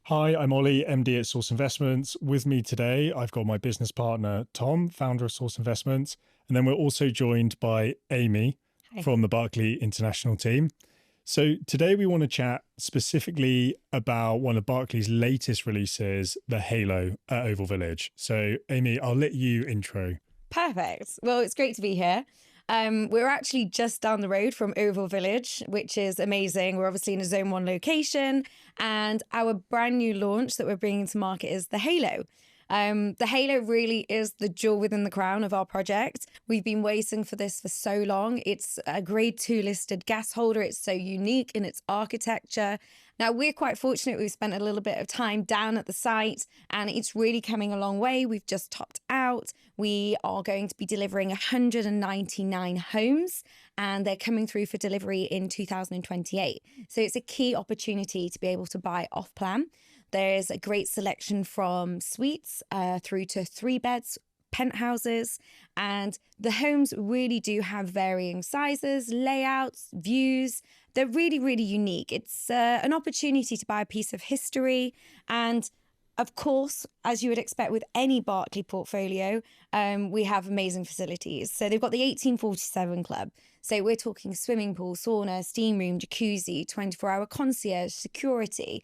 Hi, I'm Ollie, MD at Source Investments. With me today, I've got my business partner, Tom, founder of Source Investments. And then we're also joined by Aimee Hi. from the Berkeley International team. So today we want to chat specifically about one of Berkeley's latest releases, the Halo at Oval Village. So Aimee, I'll let you intro. Perfect. Well, it's great to be here. We're actually just down the road from Oval Village, which is amazing. We're obviously in a Zone 1 location, and our brand new launch that we're bringing to market is the Halo. The Halo really is the jewel within the crown of our project. We've been waiting for this for so long. It's a grade 2 listed gas holder. It's so unique in its architecture. Now, we're quite fortunate. We've spent a little bit of time down at the site and it's really coming a long way. We've just topped out. We are going to be delivering 199 homes and they're coming through for delivery in 2028. So it's a key opportunity to be able to buy off plan. There's a great selection from suites through to 3 beds, penthouses, and the homes really do have varying sizes, layouts, views. They're really, really unique. It's an opportunity to buy a piece of history. And of course, as you would expect with any Berkeley portfolio, we have amazing facilities. So they've got the 1847 Club. So we're talking swimming pool, sauna, steam room, jacuzzi, 24-hour concierge, security,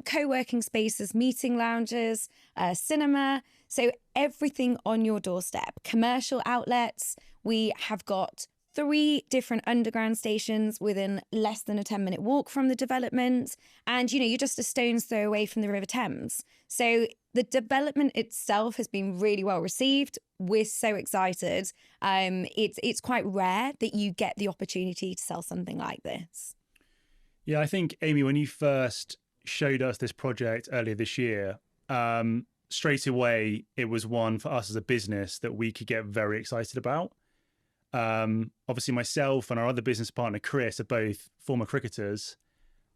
co-working spaces, meeting lounges, cinema. So everything on your doorstep. Commercial outlets. We have got 3 different underground stations within less than a 10-minute walk from the development. And, you're just a stone's throw away from the River Thames. So the development itself has been really well received. We're so excited. It's quite rare that you get the opportunity to sell something like this. Yeah, I think, Aimee, when you first showed us this project earlier this year, straight away, it was one for us as a business that we could get very excited about. Obviously myself and our other business partner Chris are both former cricketers,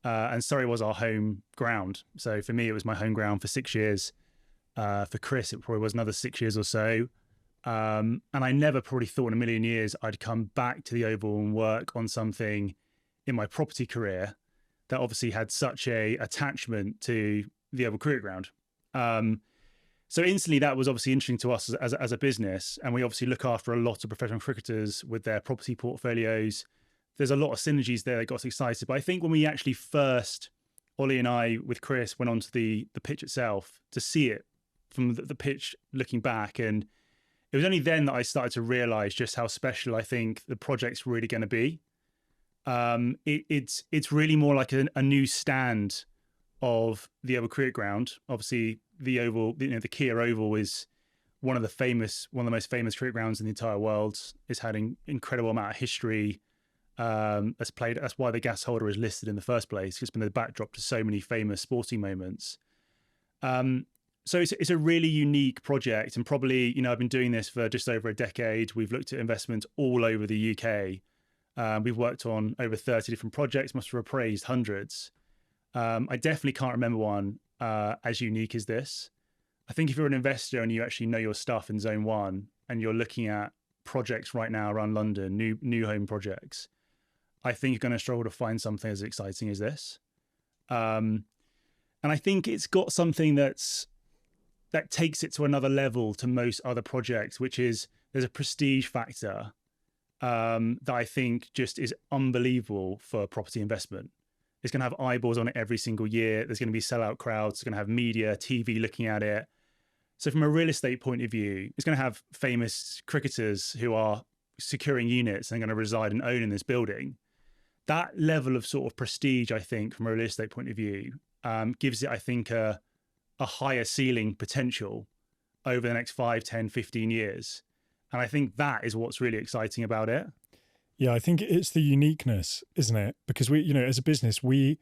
and Surrey was our home ground. So for me it was my home ground for 6 years. For Chris it probably was another 6 years or so, and I never probably thought in a million years I'd come back to the Oval and work on something in my property career that obviously had such a attachment to the Oval Cricket Ground. So instantly, that was obviously interesting to us as a business. And we obviously look after a lot of professional cricketers with their property portfolios. There's a lot of synergies there that got us excited. But I think when we actually first, Ollie and I with Chris went onto the pitch itself to see it from the pitch looking back. And it was only then that I started to realize just how special I think the project's really going to be. It's really more like a new stand of the Oval Cricket Ground. Obviously, the Oval, the Kia Oval is one of the most famous cricket grounds in the entire world. It's had an incredible amount of history. That's why the gas holder is listed in the first place. It's been the backdrop to so many famous sporting moments. So it's a really unique project, and probably, I've been doing this for just over a decade. We've looked at investments all over the UK. We've worked on over 30 different projects, must have appraised hundreds. I definitely can't remember one as unique as this. I think if you're an investor and you actually know your stuff in Zone 1 and you're looking at projects right now around London, new home projects, I think you're going to struggle to find something as exciting as this. And I think it's got something that takes it to another level to most other projects, which is there's a prestige factor that I think just is unbelievable for property investment. It's going to have eyeballs on it every single year. There's going to be sellout crowds. It's going to have media, TV looking at it. So from a real estate point of view, it's going to have famous cricketers who are securing units and going to reside and own in this building. That level of sort of prestige, I think, from a real estate point of view, gives it, I think, a higher ceiling potential over the next 5, 10, 15 years. And I think that is what's really exciting about it. Yeah, I think it's the uniqueness, isn't it? Because we, as a business, we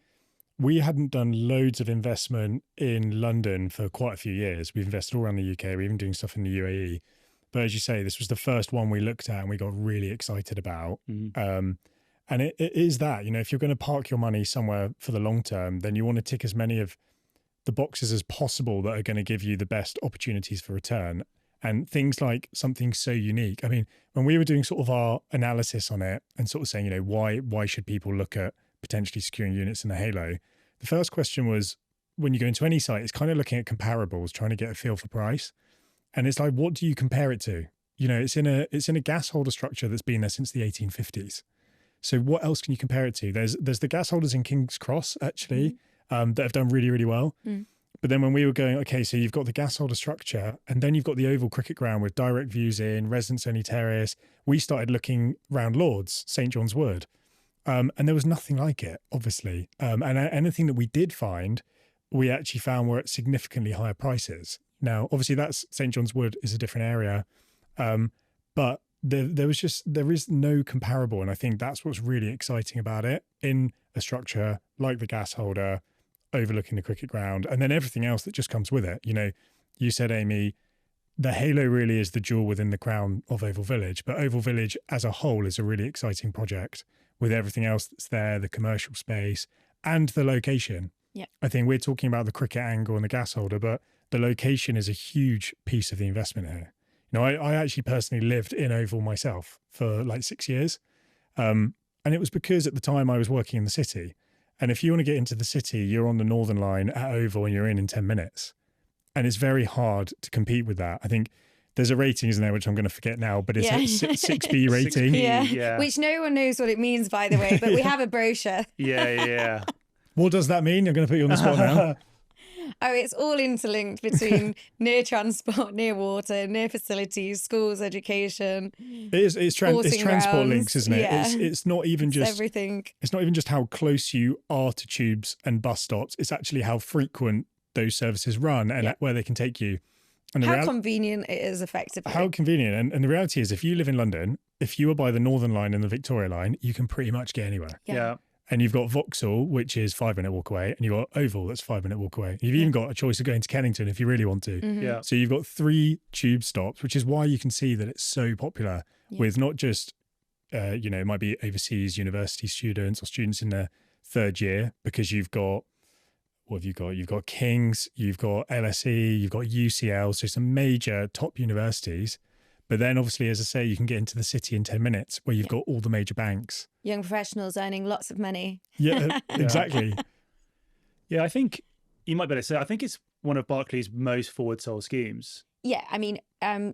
hadn't done loads of investment in London for quite a few years. We've invested all around the UK. We're even doing stuff in the UAE. But as you say, this was the first one we looked at and we got really excited about. Mm-hmm. And it is that, if you're going to park your money somewhere for the long term, then you want to tick as many of the boxes as possible that are going to give you the best opportunities for return. And things like something so unique. I mean, when we were doing sort of our analysis on it and sort of saying, why should people look at potentially securing units in the Halo? The first question was, when you go into any site, it's kind of looking at comparables, trying to get a feel for price. And it's like, what do you compare it to? You know, it's in a gas holder structure that's been there since the 1850s. So what else can you compare it to? There's the gas holders in King's Cross, actually, that have done really, really well. But then when we were going, okay, so you've got the gas holder structure, and then you've got the oval cricket ground with direct views in, residents-only terrace. We started looking round Lord's, St John's Wood, and there was nothing like it, obviously. And anything that we did find, we actually found were at significantly higher prices. Now, obviously, that's St John's Wood is a different area, but there is no comparable, and I think that's what's really exciting about it in a structure like the gas holder, overlooking the cricket ground, and then everything else that just comes with it. You know, you said, Aimee, the halo really is the jewel within the crown of Oval Village, but Oval Village as a whole is a really exciting project with everything else that's there, the commercial space and the location. Yeah, I think we're talking about the cricket angle and the gas holder, but the location is a huge piece of the investment here. You know, I actually personally lived in Oval myself for like 6 years. And it was because at the time I was working in the city. And if you want to get into the city, you're on the Northern Line at Oval and you're in 10 minutes. And it's very hard to compete with that. I think there's a rating, isn't there, which I'm going to forget now, but it's a 6B rating. 6B, yeah. Which no one knows what it means, by the way, but we have a brochure. Yeah. What does that mean? I'm going to put you on the spot now. Oh, it's all interlinked between near transport, near water, near facilities, schools, education. It's transport links, isn't it? Yeah. It's not even just everything. It's not even just how close you are to tubes and bus stops. It's actually how frequent those services run and where they can take you. And how convenient it is, effectively. How convenient. And the reality is, if you live in London, if you are by the Northern Line and the Victoria Line, you can pretty much get anywhere. Yeah. And you've got Vauxhall, which is 5-minute walk away, and you've got Oval, that's 5-minute walk away. You've even got a choice of going to Kennington if you really want to. Yeah. So you've got 3 tube stops, which is why you can see that it's so popular with not just, it might be overseas university students or students in their 3rd year, because you've got, what have you got? You've got King's, you've got LSE, you've got UCL, so some major top universities. But then obviously, as I say, you can get into the city in 10 minutes where you've got all the major banks. Young professionals earning lots of money. Yeah, exactly. Yeah, I think you might better say, I think it's one of Berkeley's most forward sold schemes. Yeah, I mean,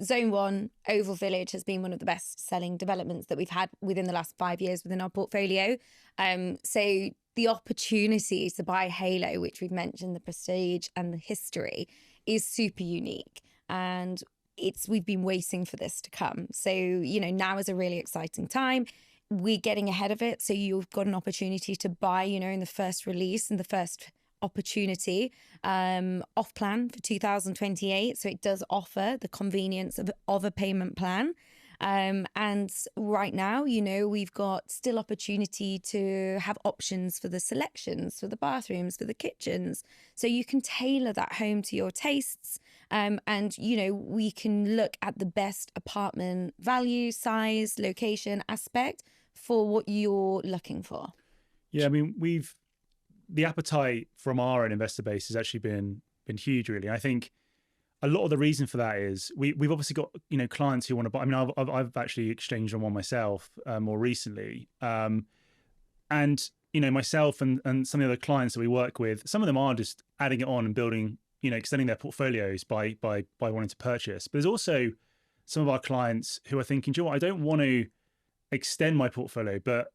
Zone 1, Oval Village has been one of the best selling developments that we've had within the last 5 years within our portfolio. So the opportunity to buy Halo, which we've mentioned, the prestige and the history, is super unique. And we've been waiting for this to come. So, now is a really exciting time. We're getting ahead of it. So you've got an opportunity to buy, in the first release and the first opportunity off plan for 2028. So it does offer the convenience of a payment plan. And right now, we've got still opportunity to have options for the selections, for the bathrooms, for the kitchens. So you can tailor that home to your tastes. And, we can look at the best apartment value, size, location, aspect for what you're looking for. Yeah, I mean, the appetite from our own investor base has actually been huge, really. I think a lot of the reason for that is we've obviously got clients who want to buy. I mean, I've actually exchanged on one myself more recently, and myself and some of the other clients that we work with, some of them are just adding it on and building, extending their portfolios by wanting to purchase. But there's also some of our clients who are thinking, do you know what, I don't want to extend my portfolio, but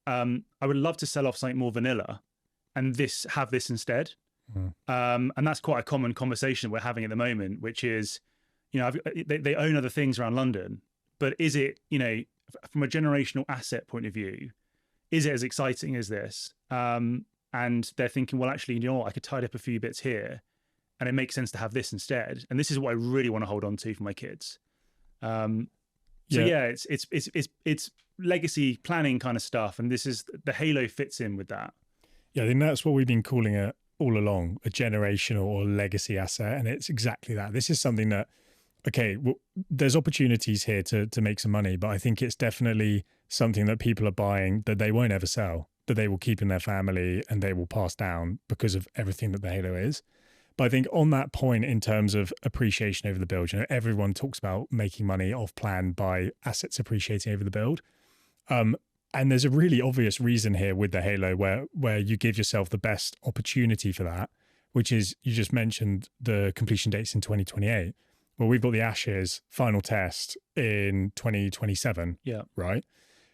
I would love to sell off something more vanilla and have this instead. And that's quite a common conversation we're having at the moment, which is, they own other things around London, but is it, from a generational asset point of view, is it as exciting as this? And they're thinking, well, actually, I could tidy up a few bits here and it makes sense to have this instead. And this is what I really want to hold on to for my kids. It's legacy planning kind of stuff. And the Halo fits in with that. Yeah, I think that's what we've been calling it all along, a generational or legacy asset. And it's exactly that. This is something that, there's opportunities here to make some money, but I think it's definitely something that people are buying that they won't ever sell, that they will keep in their family and they will pass down because of everything that the Halo is. But I think on that point, in terms of appreciation over the build, everyone talks about making money off plan by assets appreciating over the build. And there's a really obvious reason here with the Halo where you give yourself the best opportunity for that which is, you just mentioned the completion dates in 2028. Well, we've got the Ashes final test in 2027, Yeah. right?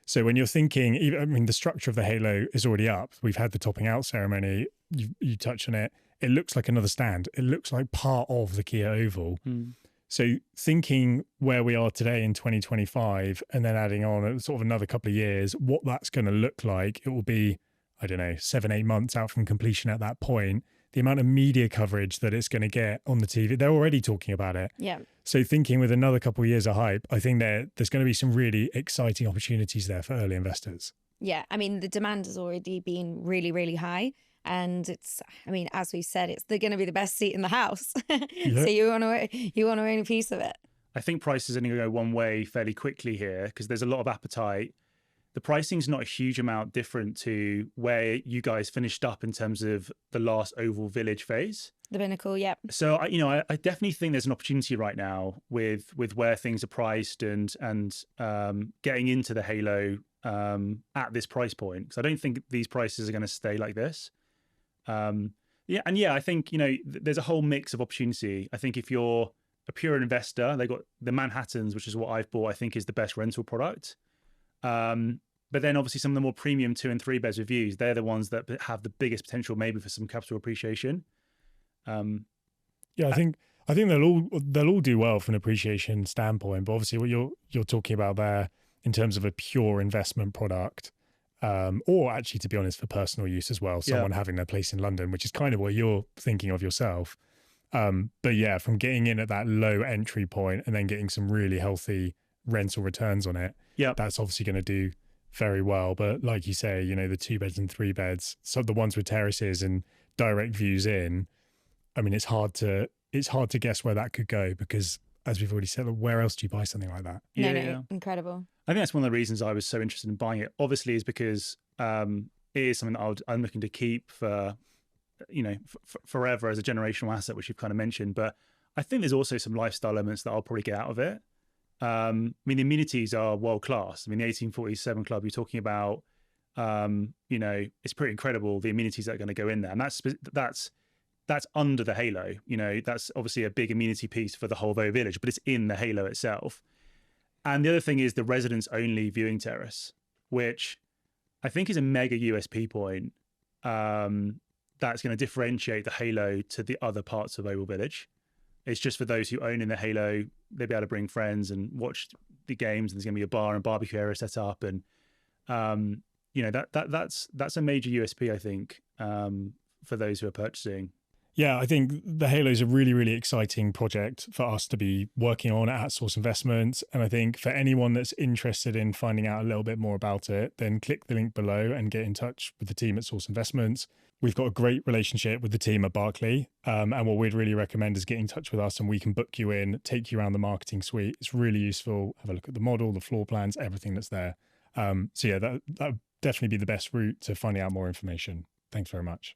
So when you're thinking, I mean, the structure of the halo is already up. We've had the topping out ceremony. You touch on it. It looks like another stand. It looks like part of the Kia Oval. So thinking where we are today in 2025 and then adding on sort of another couple of years, what that's going to look like, it will be, I don't know, 7-8 months out from completion at that point. The amount of media coverage that it's going to get on the TV, they're already talking about it. Yeah. So thinking with another couple of years of hype, I think there's going to be some really exciting opportunities there for early investors. Yeah. I mean, the demand has already been really, really high. And it's, I mean, as we said, they're going to be the best seat in the house. Yeah. So you want to own a piece of it. I think price is only going to go one way fairly quickly here because there's a lot of appetite. The pricing's not a huge amount different to where you guys finished up in terms of the last Oval Village phase. The Pinnacle, yeah. So I definitely think there's an opportunity right now with where things are priced and getting into the Halo at this price point, because I don't think these prices are going to stay like this. I think there's a whole mix of opportunity. I think if you're a pure investor, they got the Manhattans, which is what I've bought. I think is the best rental product. But then obviously some of the more premium 2 and 3 beds with views, they're the ones that have the biggest potential maybe for some capital appreciation. I think they'll all do well from an appreciation standpoint. But obviously what you're talking about there in terms of a pure investment product, or actually, to be honest, for personal use as well, someone having their place in London, which is kind of what you're thinking of yourself. But yeah, from getting in at that low entry point and then getting some really healthy rental returns on it, that's obviously going to do very well. But like you say, the 2 beds and 3 beds, so the ones with terraces and direct views in, I mean, it's hard to guess where that could go because, as we've already said, where else do you buy something like that? No, incredible. I think that's one of the reasons I was so interested in buying it. Obviously, is because it is something that I'm looking to keep for, forever as a generational asset, which you've kind of mentioned. But I think there's also some lifestyle elements that I'll probably get out of it. I mean, the amenities are world class. I mean, the 1847 Club you're talking about, it's pretty incredible the amenities that are going to go in there, and that's under the Halo. That's obviously a big amenity piece for the whole Village, but it's in the Halo itself. And the other thing is the residents only viewing terrace, which I think is a mega USP point. That's going to differentiate the Halo to the other parts of Oval Village. It's just for those who own in the Halo, they'll be able to bring friends and watch the games. And there's going to be a bar and barbecue area set up, and that's a major USP, I think, for those who are purchasing. Yeah, I think the Halo is a really, really exciting project for us to be working on at Source Investments. And I think for anyone that's interested in finding out a little bit more about it, then click the link below and get in touch with the team at Source Investments. We've got a great relationship with the team at Berkeley. And what we'd really recommend is get in touch with us and we can book you in, take you around the marketing suite. It's really useful. Have a look at the model, the floor plans, everything that's there. That would definitely be the best route to finding out more information. Thanks very much.